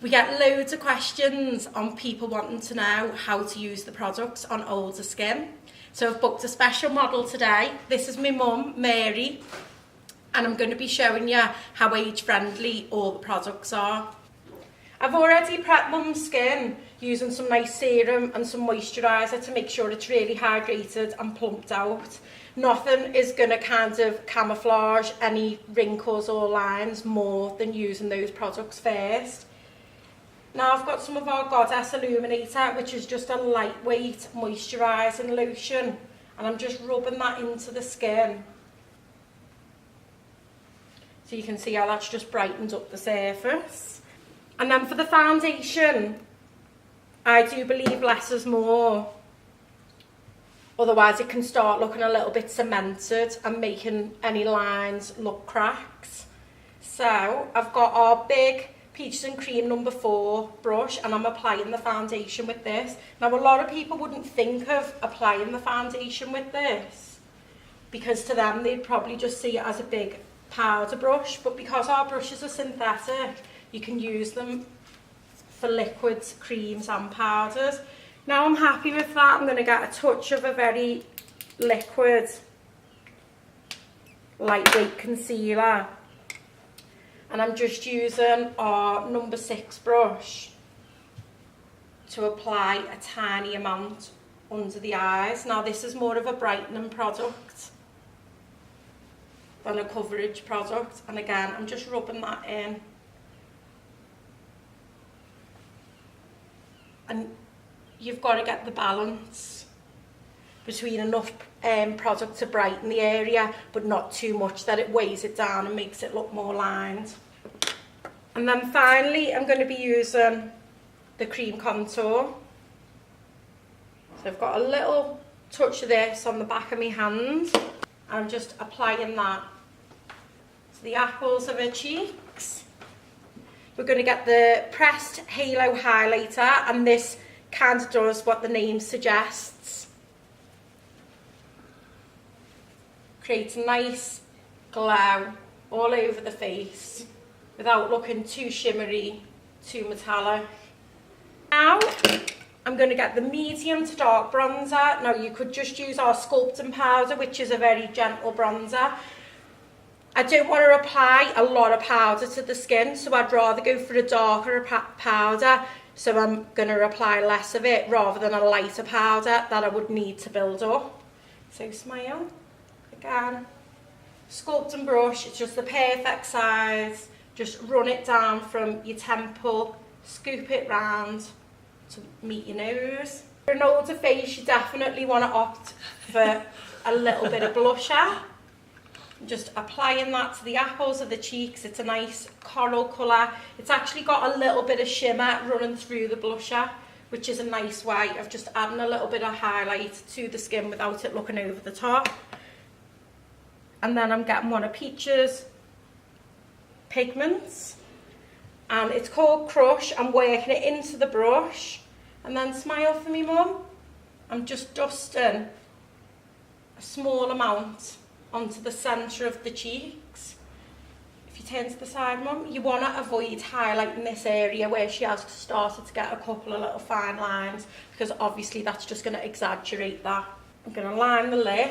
We get loads of questions on people wanting to know how to use the products on older skin. So I've booked a special model today. This is my mum, Mary, and I'm going to be showing you how age-friendly all the products are. I've already prepped mum's skin using some nice serum and some moisturiser to make sure it's really hydrated and plumped out. Nothing is going to kind of camouflage any wrinkles or lines more than using those products first. Now I've got some of our Goddess Illuminator, which is just a lightweight moisturising lotion, and I'm just rubbing that into the skin. So you can see how that's just brightened up the surface. And then for the foundation, I do believe less is more. Otherwise it can start looking a little bit cemented and making any lines look cracked. So I've got our big Peaches and Cream number 4 brush, and I'm applying the foundation with this. Now a lot of people wouldn't think of applying the foundation with this, because to them they'd probably just see it as a big powder brush, but because our brushes are synthetic, you can use them for liquids, creams and powders. Now I'm happy with that. I'm going to get a touch of a very liquid, lightweight concealer. And I'm just using our number 6 brush to apply a tiny amount under the eyes. Now this is more of a brightening product than a coverage product. And again, I'm just rubbing that in. And you've got to get the balance between enough product to brighten the area, but not too much that it weighs it down and makes it look more lined. And then finally, I'm going to be using the cream contour. So I've got a little touch of this on the back of my hand. I'm just applying that to the apples of her cheeks. We're going to get the pressed halo highlighter, and this kind of does what the name suggests. Creates a nice glow all over the face without looking too shimmery, too metallic. Now I'm going to get the medium to dark bronzer. Now you could just use our sculpting powder, which is a very gentle bronzer. I don't want to apply a lot of powder to the skin, so I'd rather go for a darker powder. So I'm going to apply less of it rather than a lighter powder that I would need to build up. So smile. Again, sculpting brush, it's just the perfect size. Just run it down from your temple, scoop it round to meet your nose. For an older face, you definitely want to opt for a little bit of blusher. Just applying that to the apples of the cheeks. It's a nice coral colour. It's actually got a little bit of shimmer running through the blusher, which is a nice way of just adding a little bit of highlight to the skin without it looking over the top. And then I'm getting one of Peaches pigments, and it's called Crush. I'm working it into the brush, and then smile for me, Mum. I'm just dusting a small amount onto the centre of the cheeks. If you turn to the side, Mum, you want to avoid highlighting this area where she has started to get a couple of little fine lines, because obviously that's just going to exaggerate that. I'm going to line the lip.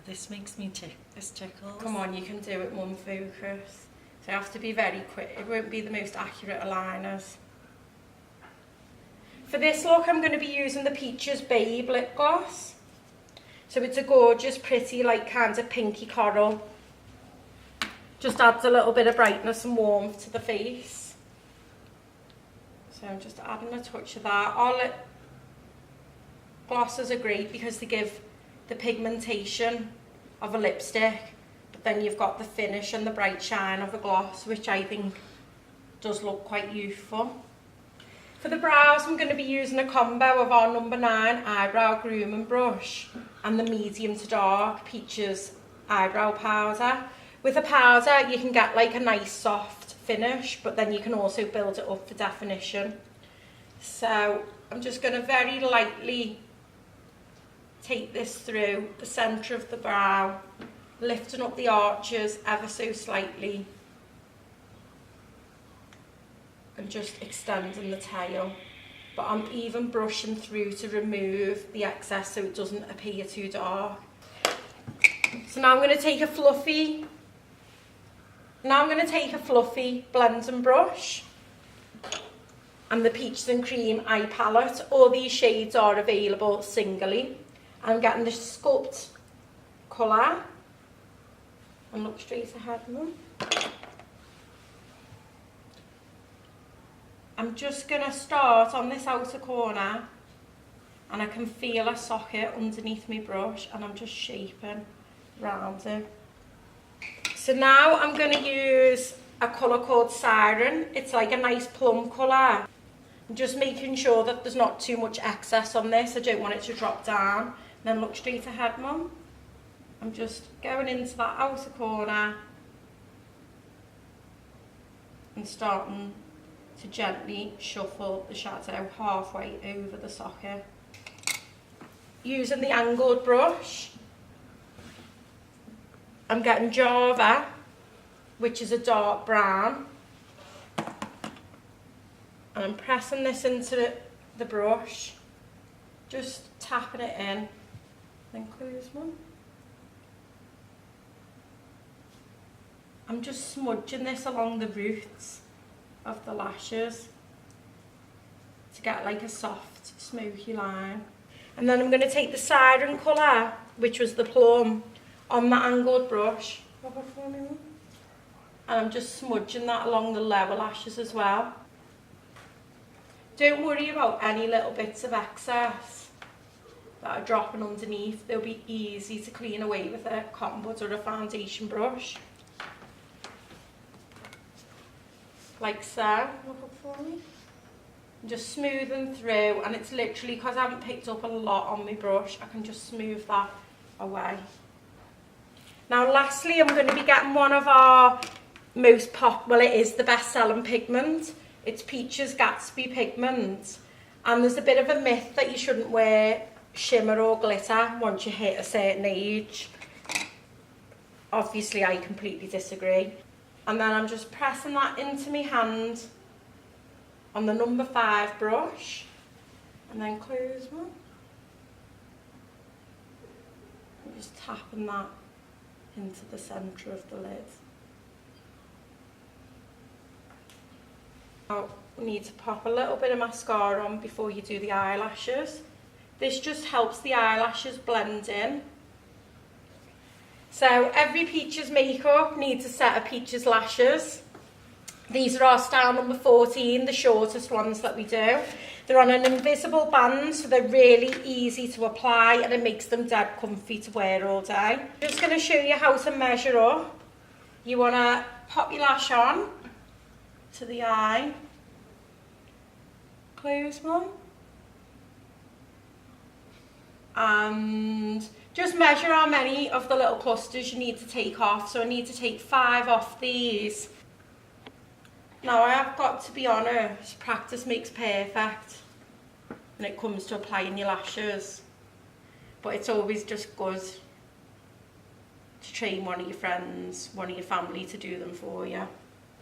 This makes me this tickles. Come on, you can do it, Mum, focus. So you have to be very quick. It won't be the most accurate aligners. For this look, I'm going to be using the Peaches Babe lip gloss. So it's a gorgeous, pretty, like kind of pinky coral. Just adds a little bit of brightness and warmth to the face. So I'm just adding a touch of that. Our lip glosses are great because they give the pigmentation of a lipstick, but then you've got the finish and the bright shine of a gloss, which I think does look quite youthful. For the brows, I'm going to be using a combo of our number 9 eyebrow grooming brush and the medium to dark Peaches eyebrow powder. With a powder, you can get like a nice soft finish, but then you can also build it up for definition. So I'm just going to very lightly take this through the centre of the brow, lifting up the arches ever so slightly. and just extending the tail. But I'm even brushing through to remove the excess so it doesn't appear too dark. So now I'm going to take a fluffy blending brush and the Peaches and Cream eye palette. All these shades are available singly. I'm getting the Sculpt colour and look straight ahead of them. I'm just going to start on this outer corner, and I can feel a socket underneath my brush, and I'm just shaping round it. So now I'm going to use a colour called Siren. It's like a nice plum colour. I'm just making sure that there's not too much excess on this. I don't want it to drop down. And then look straight ahead, Mum. I'm just going into that outer corner and starting to gently shuffle the shadow halfway over the socket. Using the angled brush, I'm getting Java, which is a dark brown, and I'm pressing this into the brush, just tapping it in, then close one. I'm just smudging this along the roots of the lashes to get like a soft, smoky line. And then I'm going to take the Siren colour, which was the plum, on the angled brush, and I'm just smudging that along the lower lashes as well. Don't worry about any little bits of excess that are dropping underneath. They'll be easy to clean away with a cotton bud or a foundation brush. Like so. Look up for me. I'm just smoothing through, and it's literally because I haven't picked up a lot on my brush, I can just smooth that away. Now lastly, I'm going to be getting one of our most well, it is the best selling pigment. It's Peaches Gatsby pigment, and there's a bit of a myth that you shouldn't wear shimmer or glitter once you hit a certain age. Obviously I completely disagree. And then I'm just pressing that into my hand on the number 5 brush, and then close one. I'm just tapping that into the centre of the lid. Now we need to pop a little bit of mascara on before you do the eyelashes. This just helps the eyelashes blend in. So every Peaches makeup needs a set of Peaches lashes. These are our style number 14, the shortest ones that we do. They're on an invisible band, so they're really easy to apply, and it makes them dead comfy to wear all day. I'm just going to show you how to measure up. You want to pop your lash on to the eye, close one, and just measure how many of the little clusters you need to take off. So I need to take 5 off these. Now I have got to be honest, practice makes perfect when it comes to applying your lashes, but it's always just good to train one of your friends, one of your family to do them for you.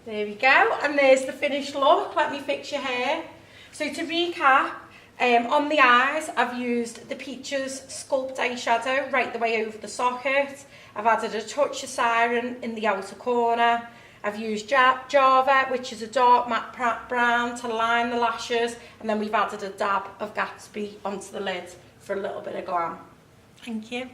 There we go, and there's the finished look. Let me fix your hair. So to recap, on the eyes I've used the Peaches Sculpt eyeshadow right the way over the socket. I've added a touch of Siren in the outer corner. I've used Java, which is a dark matte brown, to line the lashes, and then we've added a dab of Gatsby onto the lid for a little bit of glam. Thank you.